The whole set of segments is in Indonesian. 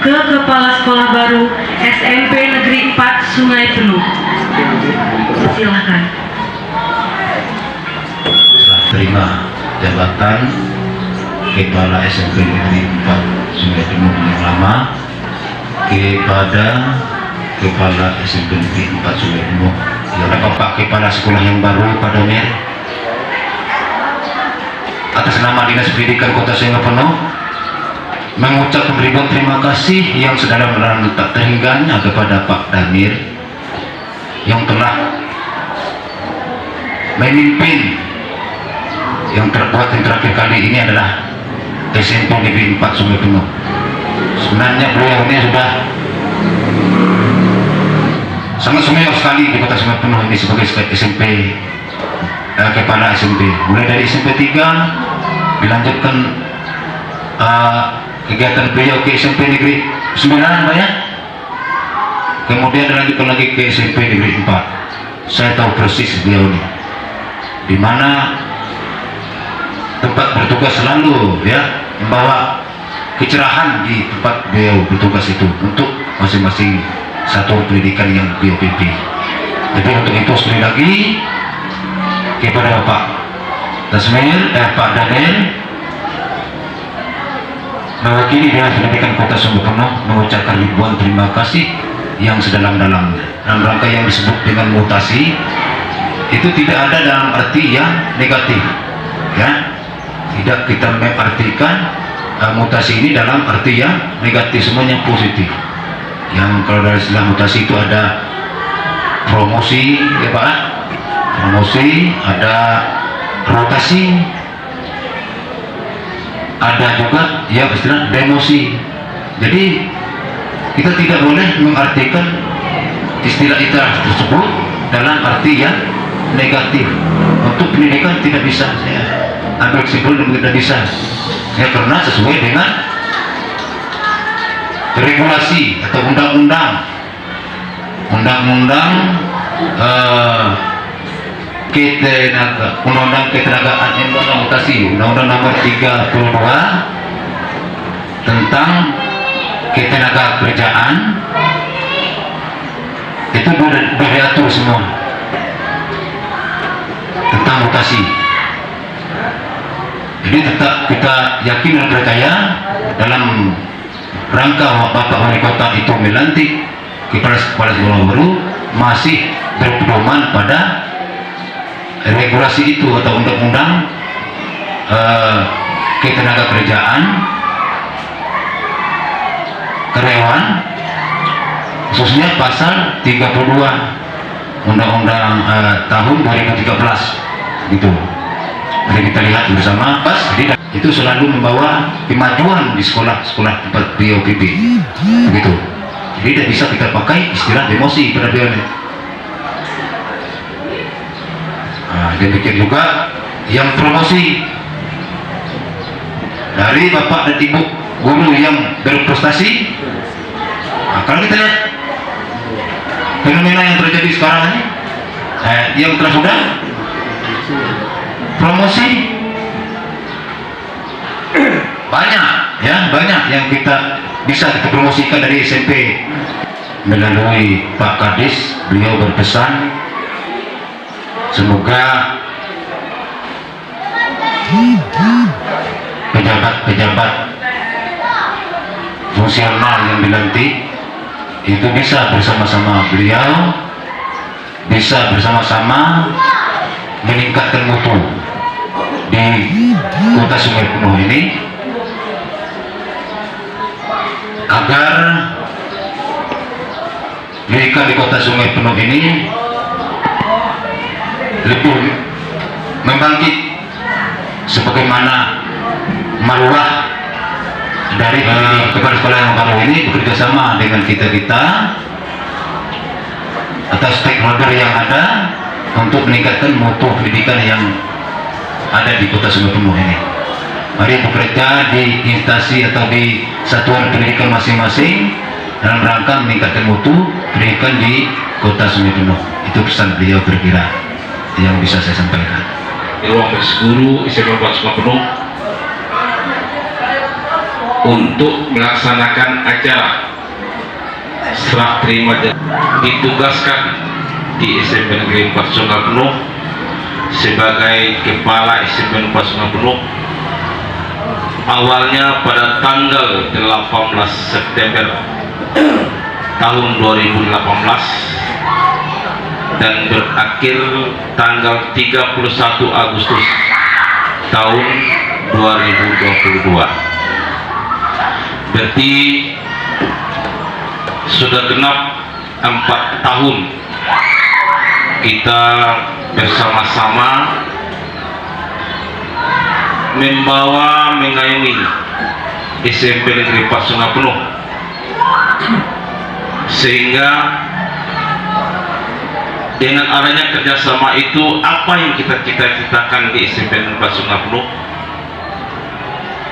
ke Kepala Sekolah Baru SMP Negeri 4 Sungai Penuh. Silakan. Setelah terima jabatan Kepala SMP Negeri 4 Sungai Penuh yang lama kepada Kepala SMP Negeri 4 Sungai Penuh, ya Bapak Kepala Sekolah yang baru Pak Damir, atas nama Dinas Pendidikan Kota Sungai Penuh mengucapkan ribuan terima kasih yang sedalam-dalam tak terhingganya kepada Pak Damir yang telah memimpin yang terakhir kali ini adalah SMP Negeri 4 Sungai Penuh. Sebenarnya beliau ini sudah sangat senior sekali di Kota Sungai Penuh ini sebagai SMP, kepala SMP. Mulai dari SMP 3 dilanjutkan kegiatan beliau ke SMP Negeri 9 banyak, kemudian dilanjutkan lagi ke SMP Negeri 4. Saya tahu persis beliau ini di mana tempat bertugas, selalu ya membawa kecerahan di tempat beliau bertugas itu untuk masing-masing satuan pendidikan yang beliau pimpin. Jadi untuk itu sekali lagi kepada Pak Daniel mewakili Dinas Pendidikan Kota Sungai Penuh mengucapkan ribuan terima kasih yang sedalam-dalamnya. Dalam rangka yang disebut dengan mutasi itu tidak ada dalam arti yang negatif, ya. Tidak kita mengartikan mutasi ini dalam arti yang negatif, semuanya positif. Yang kalau dari istilah mutasi itu ada promosi, ya Pak, promosi, ada rotasi, ada juga ya istilah demosi. Jadi kita tidak boleh mengartikan istilah tersebut dalam arti yang negatif. Untuk pendidikan tidak bisa saya ambil kesimpulan, tidak bisa ya, karena sesuai dengan regulasi atau undang-undang undang-undang ketenagaan mutasi, undang-undang nomor 32 tentang ketenaga kerjaan itu diatur semua tentang mutasi. Jadi tetap kita yakin dan percaya dalam rangka Bapak Wali Kota itu melantik kepala sekolah baru masih berpedoman pada regulasi itu atau undang-undang ketenaga kerjaan karyawan, khususnya pasal 32 undang-undang tahun 2013 gitu. Jadi kita lihat bersama pas itu selalu membawa kemajuan di sekolah-sekolah tempat beliau pimpin begitu. Jadi tidak bisa kita pakai istilah demosi pada beliau ini. Demikian juga yang promosi dari Bapak dan Ibu guru yang berprestasi. Kalau kita lihat fenomena yang terjadi sekarang ini, yang telah sudah promosi banyak ya, banyak yang kita bisa kita promosikan dari SMP. Melalui Pak Kadis, beliau berpesan semoga pejabat-pejabat fungsional yang dilantik itu bisa bersama-sama beliau, bisa bersama-sama meningkatkan mutu di Kota Sungai Penuh ini agar mereka di Kota Sungai Penuh ini lebih membangkit sebagaimana maruah dari kepala sekolah yang baru ini bekerja sama dengan kita atau stakeholder yang ada untuk meningkatkan mutu pendidikan yang ada di Kota Sungai Penuh ini. Mari bekerja di instansi atau di satuan pendidikan masing-masing dalam rangka meningkatkan mutu pendidikan di Kota Sungai Penuh. Itu pesan beliau kira-kira yang bisa saya sampaikan. Ruang Guru SMP 4 Sungai Penuh untuk melaksanakan acara serah terima ditugaskan di SMP Negeri 4 Sungai Penuh sebagai kepala SMP 4 Sungai Penuh awalnya pada tanggal 18 September tahun 2018 dan berakhir tanggal 31 Agustus tahun 2022. Berarti sudah genap 4 tahun kita bersama-sama membawa mengayomi SMP Negeri 4 Sungai Penuh, sehingga dengan adanya kerjasama itu apa yang kita cita-citakan di SMP Negeri 4 Sungai Penuh,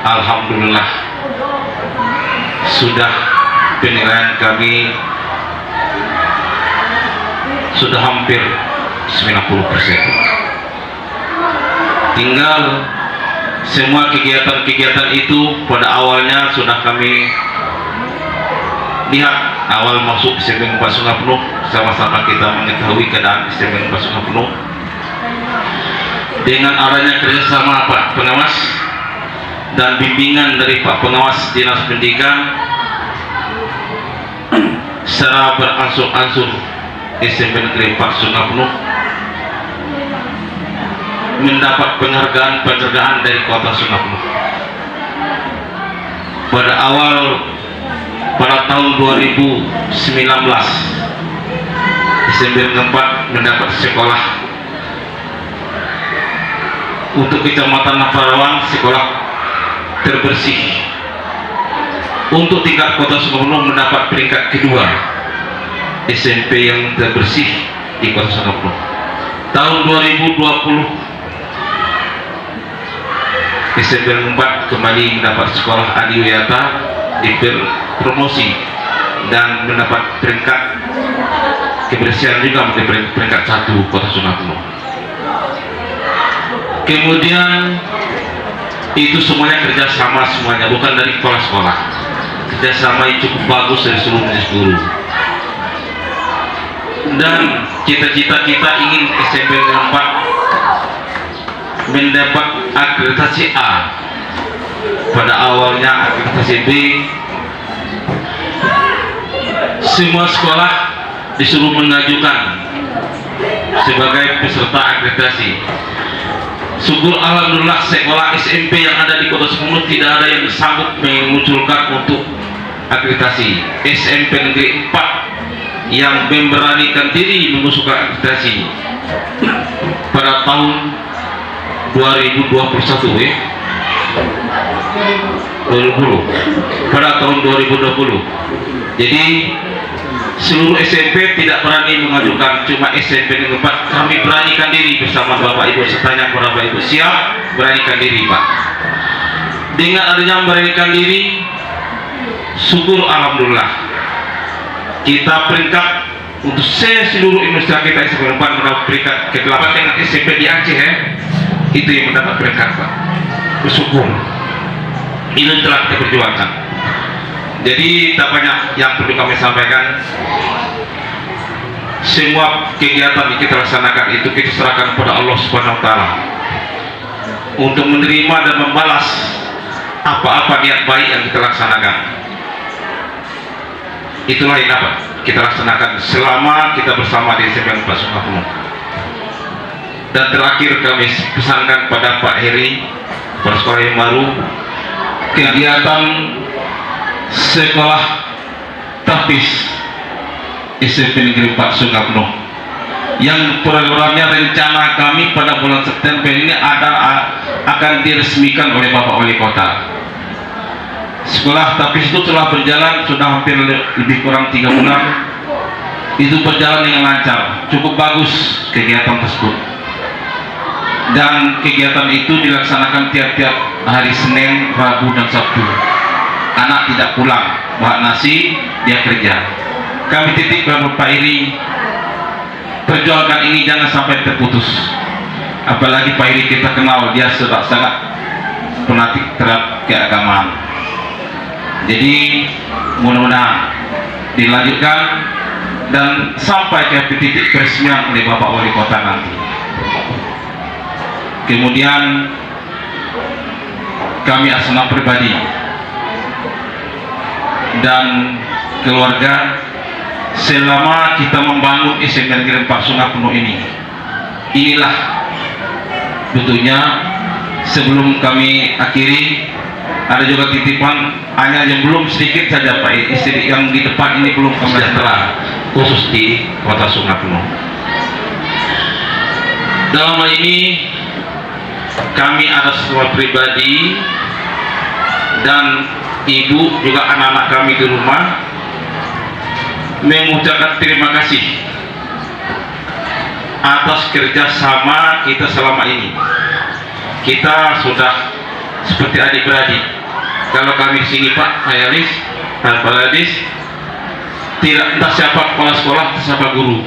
alhamdulillah sudah penilaian kami sudah hampir 90%. Tinggal semua kegiatan-kegiatan itu pada awalnya sudah kami lihat awal masuk SMP 4 Sungai Penuh, sama-sama kita mengetahui keadaan SMP 4 Sungai Penuh. Dengan adanya kerjasama Pak Pengawas dan bimbingan dari Pak Pengawas Dinas Pendidikan secara beransur-ansur, SMP Negeri 4 Sungai Penuh mendapat penghargaan dari Kota Sungai Penuh. Pada tahun 2019 SMP 4 mendapat sekolah untuk Kecamatan Naparawan, sekolah terbersih. Untuk tingkat Kota Sungai Penuh mendapat peringkat kedua SMP yang terbersih di Kota Sungai Penuh. Tahun 2020 SMP 4 kembali mendapat sekolah adiwiyata, dipromosi dan mendapat peringkat kebersihan juga, mendapat peringkat 1 Kota Sungai Penuh. Kemudian itu semuanya kerjasama, semuanya bukan dari sekolah-sekolah, kerjasama yang cukup bagus dari seluruh majelis guru. Dan cita-cita kita ingin SMP 4 mendapat akreditasi A. Pada awalnya akreditasi B. Semua sekolah disuruh mengajukan sebagai peserta akreditasi. Syukur alhamdulillah sekolah SMP yang ada di Kota Sungai tidak ada yang sanggup mengusulkan untuk akreditasi. SMP Negeri 4 yang memberanikan diri mengusulkan akreditasi pada tahun 2021 pada tahun 2020. Jadi seluruh SMP tidak berani mengajukan, cuma SMP Negeri 4 kami beranikan diri bersama Bapak Ibu sertanya para Bapak Ibu siap beranikan diri Pak. Dengan adanya beranikan diri, syukur alhamdulillah kita peringkat untuk seluruh Indonesia kita SMP 4 mendapat peringkat ke-8 dengan SMP di Aceh itu yang mendapat peringkat Pak. Bersyukur. Ini telah kita perjuangkan. Jadi tak banyak yang perlu kami sampaikan. Semua kegiatan yang kita laksanakan itu kita serahkan kepada Allah Subhanahu Wa Taala untuk menerima dan membalas apa-apa niat baik yang kita laksanakan. Itulah yang dapat kita laksanakan selama kita bersama di SMP 4 Sungai Penuh. Dan terakhir kami pesankan pada Pak Heri, pada sekolah yang baru, kegiatan sekolah tapis SMP Negeri 4 Sungai Penuh yang programnya rencana kami pada bulan September ini akan diresmikan oleh Bapak Wali Kota. Sekolah tapis itu telah berjalan sudah hampir lebih kurang 3 bulan. Itu berjalan dengan lancar, cukup bagus kegiatan tersebut. Dan kegiatan itu dilaksanakan tiap-tiap hari Senin, Rabu, dan Sabtu. Anak tidak pulang, bawa nasi, dia kerja. Kami titip kepada Pak Iri, perjuangkan ini jangan sampai terputus. Apalagi Pak Iri kita kenal, dia sangat fanatik terhadap keagamaan. Jadi mudah-mudahan dilanjutkan dan sampai ke titik peresmian oleh Bapak Wali Kota nanti. Kemudian kami atas nama pribadi dan keluarga, selama kita membangun SMP Negeri 4 Sungai Penuh ini, inilah betulnya. Sebelum kami akhiri, ada juga titipan hanya yang belum sedikit saja Pak istri yang di depan ini belum kami sejahtera, khusus di Kota Sungai Penuh. Dalam hal ini kami atas nama pribadi dan ibu juga anak-anak kami di rumah mengucapkan terima kasih atas kerjasama kita selama ini. Kita sudah seperti adik-beradik. Kalau kami di sini Pak Hayalis dan Pak Ladis, tidak entah siapa kepala sekolah, siapa guru,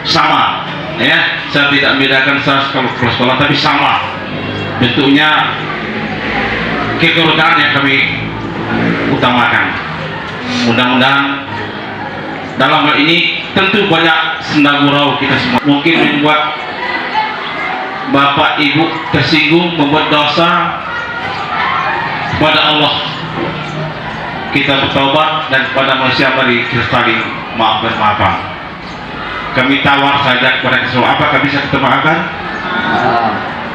sama. Ya, saya tidak membedakan saya kalau kepala sekolah, tapi sama. Bentuknya kekeluargaan yang kami utamakan. Mudah-mudahan dalam hal ini tentu banyak senda gurau kita semua. Mungkin membuat Bapak Ibu tersinggung, membuat dosa kepada Allah. Kita bertobat, dan kepada manusia mari kita saling maaf dan maafan. Kami tawar saja kepada semua, apakah bisa kita maafkan?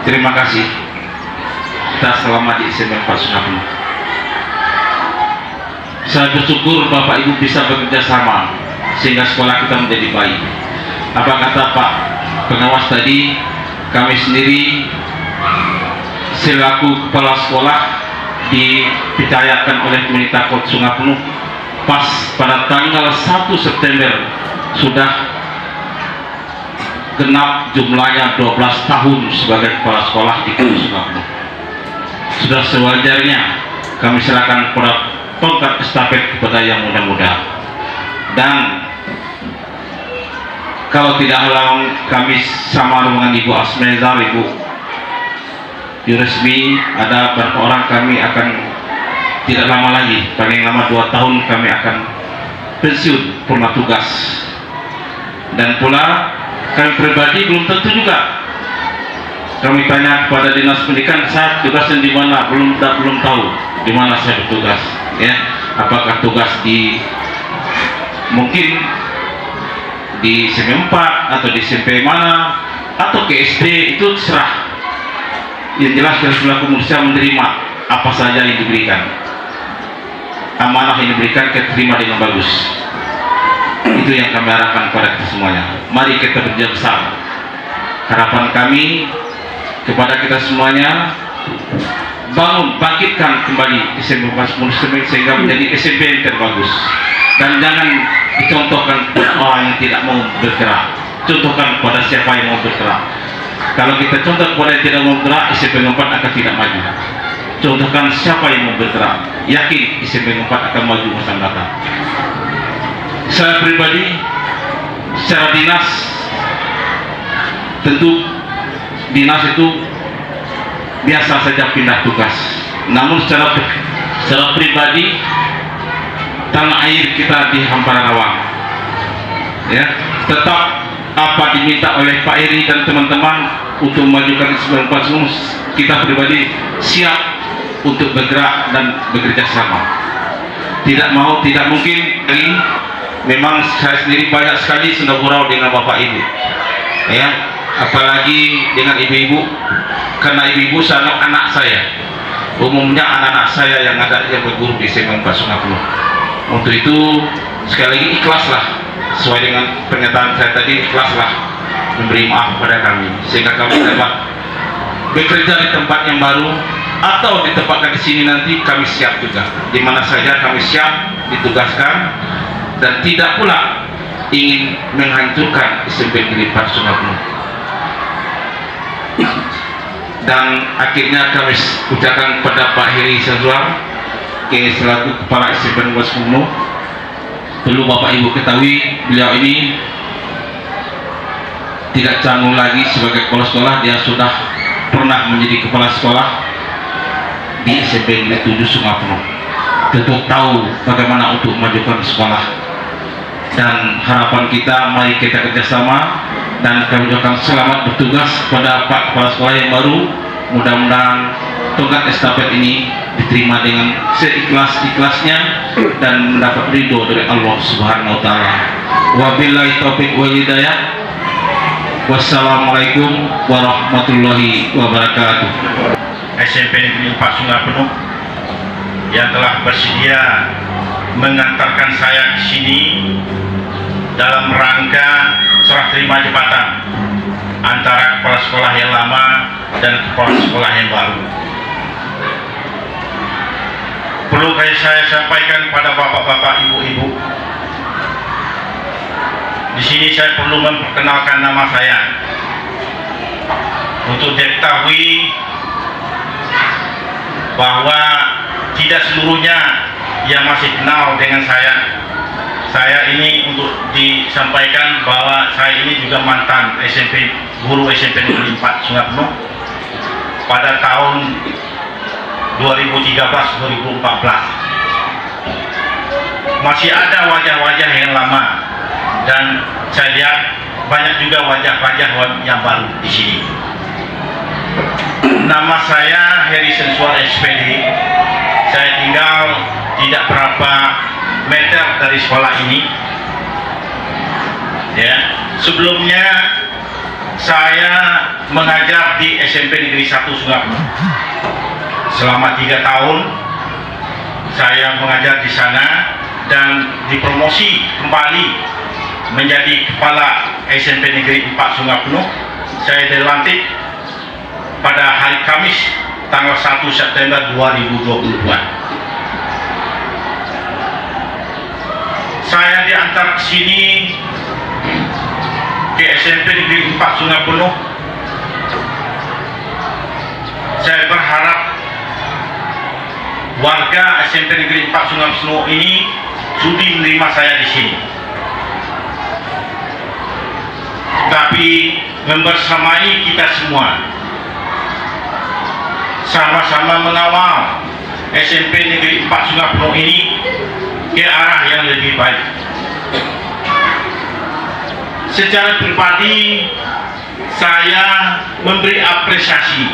Terima kasih. Kita selamat di SMP 4 Sungai Penuh. Saya bersyukur Bapak Ibu bisa bekerja sama sehingga sekolah kita menjadi baik. Apa kata Pak pengawas tadi, kami sendiri selaku kepala sekolah dipercayakan oleh pemerintah Kota Sungai Penuh pas pada tanggal 1 September sudah genap jumlahnya 12 tahun sebagai kepala sekolah di Kota Sungai Penuh. Sudah sewajarnya kami serahkan pada tongkat estafet kepada yang muda-muda. Dan kalau tidak halang, kami sama dengan Ibu Asmezar, Ibu Yuresmi, ada beberapa orang kami akan tidak lama lagi, paling lama 2 tahun kami akan pensiun purna tugas. Dan pula kami pribadi belum tentu juga. Kami tanya kepada dinas pendidikan, saya tugasnya di mana, belum tahu di mana saya bertugas. Ya, apakah tugas di mungkin di SMP 4 atau di SMP mana atau ke SD, itu terserah. Yang jelas kita selaku manusia menerima apa saja yang diberikan. Amanah yang diberikan kita terima dengan bagus. Itu yang kami harapkan kepada kita semuanya. Mari kita bekerja besar. Harapan kami kepada kita semuanya, bangkitkan kembali SMP 4 sehingga menjadi SMP yang terbagus. Dan jangan dicontohkan kepada orang yang tidak mau bergerak, contohkan kepada siapa yang mau bergerak. Kalau kita contoh kepada yang tidak mau bergerak, SMP 4 akan tidak maju. Contohkan siapa yang mau bergerak, yakin SMP 4 akan maju masa datang. Saya pribadi secara dinas, tentu dinas itu biasa saja pindah tugas, namun secara pribadi tanah air kita di hamparan Rawang, ya, tetap apa diminta oleh Pak Eri dan teman-teman untuk memajukan SMP 4, kita pribadi siap untuk bergerak dan bekerja sama. Tidak mungkin. Memang saya sendiri banyak sekali sudah gurau dengan Bapak Ibu, ya, apalagi dengan ibu-ibu, karena ibu-ibu sangat anak saya. Umumnya anak-anak saya yang ada yang berguru di SMP 4 Sungai Penuh. Untuk itu sekali lagi ikhlaslah, sesuai dengan pernyataan saya tadi, ikhlaslah memberi maaf kepada kami sehingga kami dapat bekerja di tempat yang baru atau ditempatkan di sini nanti. Kami siap juga, di mana saja kami siap ditugaskan, dan tidak pula ingin menghancurkan SMP Negeri 4 Sungai Penuh. Dan akhirnya kami ucapkan kepada Pak Heri Sazwar, yang selaku kepala SMP Negeri 4 Sungai Penuh, perlu Bapak Ibu ketahui, beliau ini tidak canggung lagi sebagai kepala sekolah. Dia sudah pernah menjadi kepala sekolah di SMP Negeri 7 Sungai Penuh. tentu tahu bagaimana untuk memajukan sekolah. Dan harapan kita, mari kita kerjasama dan kami ucapkan selamat bertugas kepada Pak Kepala Sekolah yang baru. Mudah-mudahan tongkat estafet ini diterima dengan seikhlas-ikhlasnya dan mendapat ridho dari Allah Subhanahu wa taala. Wabillahi taufiq wal hidayah. Wassalamualaikum warahmatullahi wabarakatuh. SMP Negeri 4 Sungai Penuh yang telah bersedia mengantarkan saya ke sini dalam rangka serah terima jabatan antara kepala sekolah yang lama dan kepala sekolah yang baru. Perlu saya sampaikan pada bapak-bapak, ibu-ibu, di sini saya perlu memperkenalkan nama saya untuk diketahui bahwa tidak seluruhnya yang masih kenal dengan saya. Saya ini untuk disampaikan bahwa saya ini juga mantan guru SMP Negeri 4 Sungai Penuh pada tahun 2013-2014. Masih ada wajah-wajah yang lama dan saya lihat banyak juga wajah-wajah yang baru di sini. Nama saya Heri Sensuar SPD. Saya tinggal tidak berapa meter dari sekolah ini. Ya, sebelumnya saya mengajar di SMP Negeri 1 Sungai Penuh. Selama 3 tahun saya mengajar di sana dan dipromosi kembali menjadi kepala SMP Negeri 4 Sungai Penuh. Saya dilantik pada hari Kamis tanggal 1 September 2022. Saya diantar ke sini ke SMP Negeri 4 Sungai Penuh. Saya berharap warga SMP Negeri 4 Sungai Penuh ini sudi menerima saya di sini. Tapi membersamai kita semua sama-sama mengawal SMP Negeri 4 Sungai Penuh ini ke arah yang lebih baik. Secara pribadi saya memberi apresiasi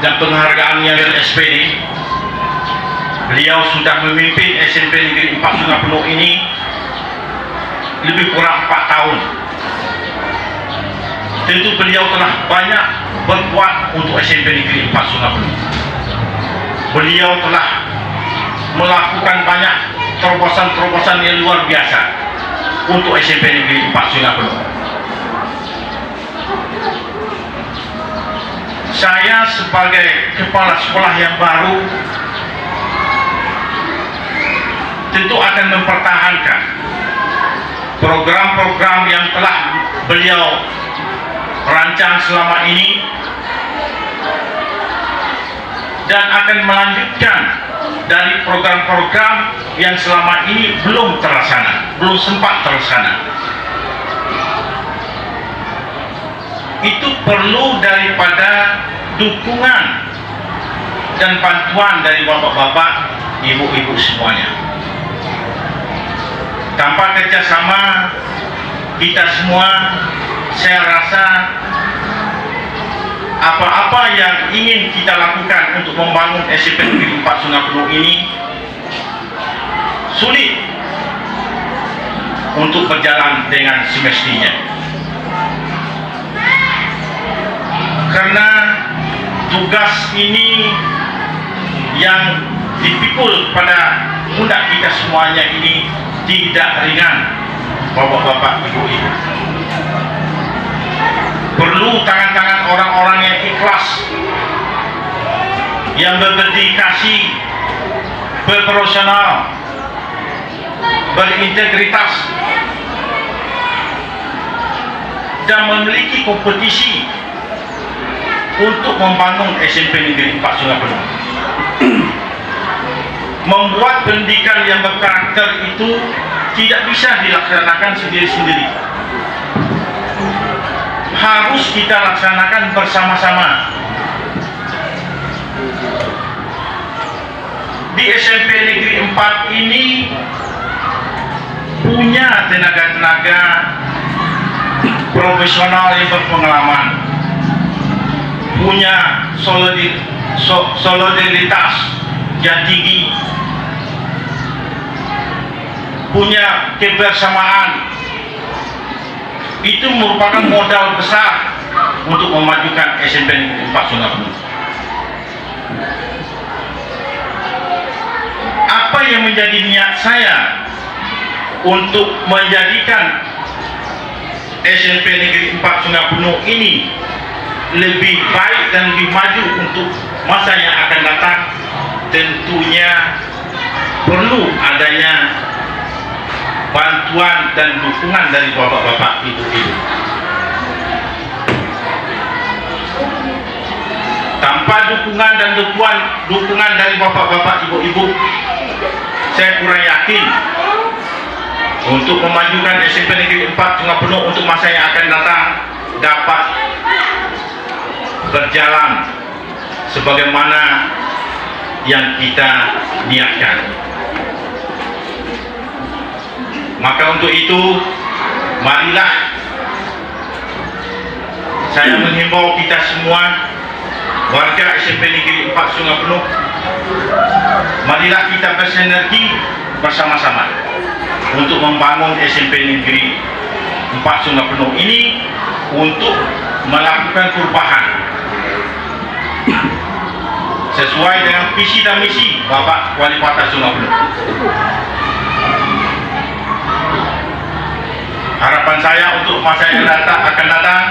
dan penghargaan yang dari SPD. Beliau sudah memimpin SMP Negeri 4 Sungai Penuh ini lebih kurang 4 tahun. Tentu beliau telah banyak berbuat untuk SMP Negeri 4 Sungai Penuh. Beliau telah melakukan banyak terobosan-terobosan yang luar biasa untuk SMP Negeri 4 Sungai Penuh. Saya sebagai kepala sekolah yang baru tentu akan mempertahankan program-program yang telah beliau rancang selama ini dan akan melanjutkan dari program-program yang selama ini belum terlaksana, belum sempat terlaksana. Itu perlu daripada dukungan dan bantuan dari bapak-bapak, ibu-ibu semuanya. Tanpa kerjasama kita semua, saya rasa apa-apa yang ingin kita lakukan untuk membangun SMP Negeri 4 Sungai Penuh ini sulit untuk berjalan dengan semestinya. Karena tugas ini yang dipikul pada pundak kita semuanya ini tidak ringan, bapak-bapak, ibu-ibu. Perlu tangan-tangan orang-orang yang ikhlas, yang berdedikasi, berprofesional, berintegritas, dan memiliki kompetisi untuk membangun SMP Negeri 4 Sungai Penuh. Membuat pendidikan yang berkarakter itu tidak bisa dilaksanakan sendiri-sendiri. Harus kita laksanakan bersama-sama. Di SMP Negeri 4 4 ini punya tenaga-tenaga profesional yang berpengalaman, punya solidaritas yang tinggi, punya kebersamaan. Itu merupakan modal besar untuk memajukan SMP Negeri 4 Sungai Penuh. Apa yang menjadi niat saya untuk menjadikan SMP Negeri 4 Sungai Penuh ini lebih baik dan lebih maju untuk masa yang akan datang, tentunya perlu adanya bantuan dan dukungan dari bapak-bapak, ibu-ibu. Tanpa dukungan dan dukungan dari bapak-bapak, ibu-ibu, saya kurang yakin untuk memajukan SMP Negeri 4 Sungai Penuh untuk masa yang akan datang dapat berjalan sebagaimana yang kita niatkan. Maka untuk itu, marilah saya menghimbau kita semua warga SMP Negeri 4 Sungai Penuh, marilah kita bersinergi bersama-sama untuk membangun SMP Negeri 4 Sungai Penuh ini untuk melakukan perubahan sesuai dengan visi dan misi Bapak Wali Kota Sungai Penuh. Harapan saya untuk masa yang akan datang,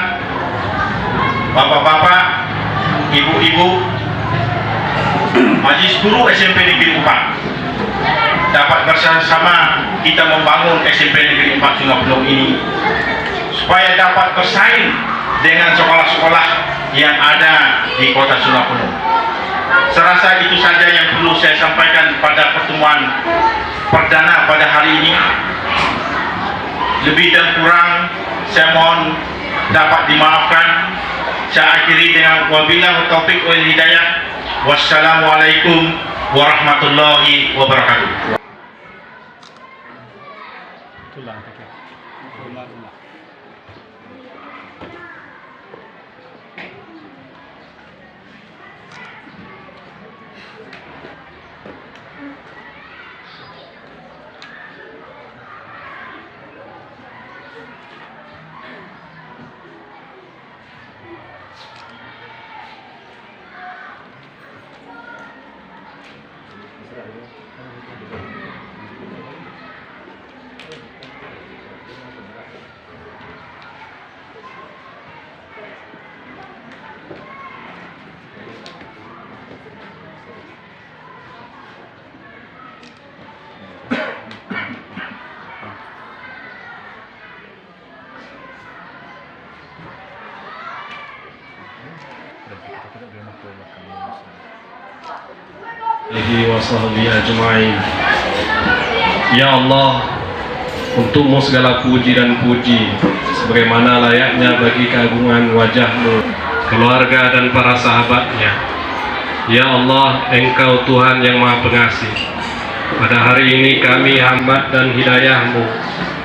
bapak-bapak, ibu-ibu, Majelis Guru SMP Negeri 4 dapat bersama-sama kita membangun SMP Negeri 4 Sungai Penuh ini supaya dapat bersaing dengan sekolah-sekolah yang ada di Kota Sungai Penuh. Serasa itu saja yang perlu saya sampaikan pada pertemuan perdana pada hari ini. Lebih dan kurang saya mohon dapat dimaafkan. Saya akhiri dengan wabillahi taufiq wal hidayah. Wassalamualaikum warahmatullahi wabarakatuh. alihi wa sahbihi ajma'in. Ya Allah, untukmu segala puji dan puji, sebagaimana layaknya bagi keagungan wajah-Mu, keluarga dan para sahabatnya. Ya Allah, Engkau Tuhan yang Maha Pengasih. Pada hari ini kami hambat dan hidayah-Mu.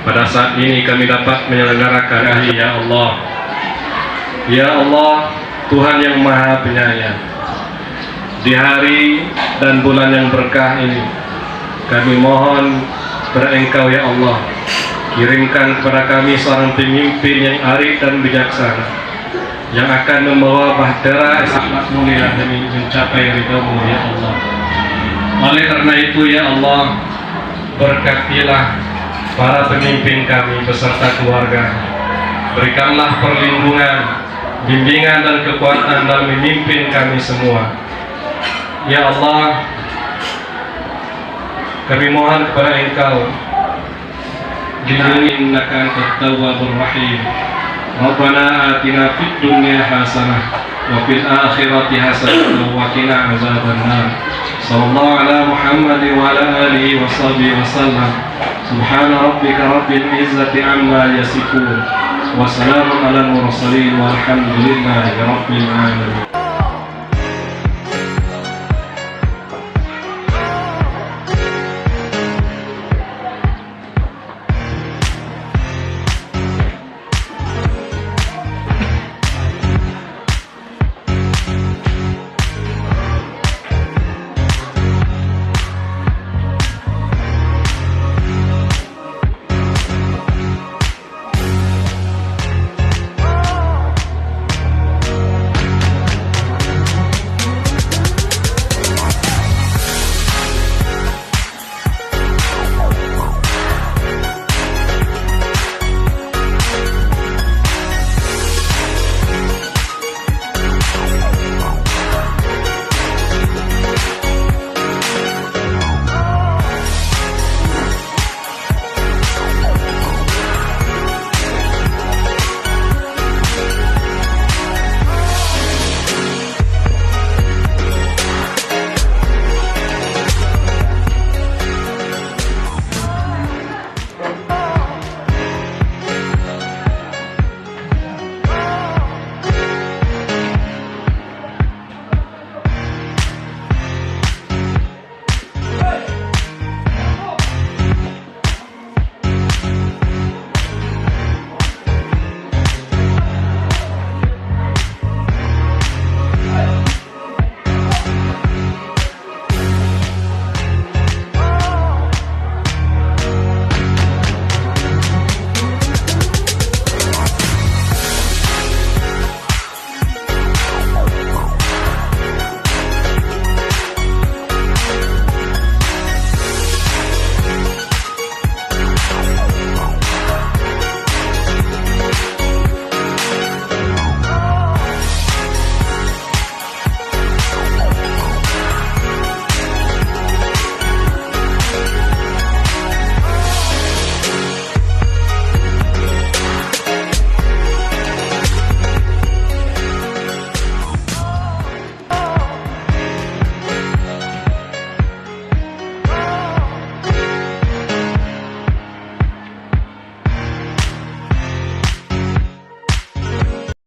Pada saat ini kami dapat menyelenggarakan ya Allah. Ya Allah, Tuhan yang Maha Penyayang. Di hari dan bulan yang berkah ini, kami mohon kepada Engkau ya Allah, kirimkan kepada kami seorang pemimpin yang arif dan bijaksana, yang akan membawa bahtera akhlak mulia demi mencapai ridha-Mu ya Allah. Oleh karena itu ya Allah, berkatilah para pemimpin kami beserta keluarga. Berikanlah perlindungan, bimbingan dan kekuatan dalam memimpin kami semua. Ya Allah, kami mohon kepada Engkau, lindungi innaka antat tawwabur rahim. Rabbana atina fid dunya hasanah wa fil akhirati hasanah wa qina azabannar. Sallallahu ala Muhammad wa ala alihi wa sahbihi wa sallam. Subhana rabbika rabbil izzati amma yasifun. Wa salamun ala al mursalin walhamdulillahi rabbil alamin.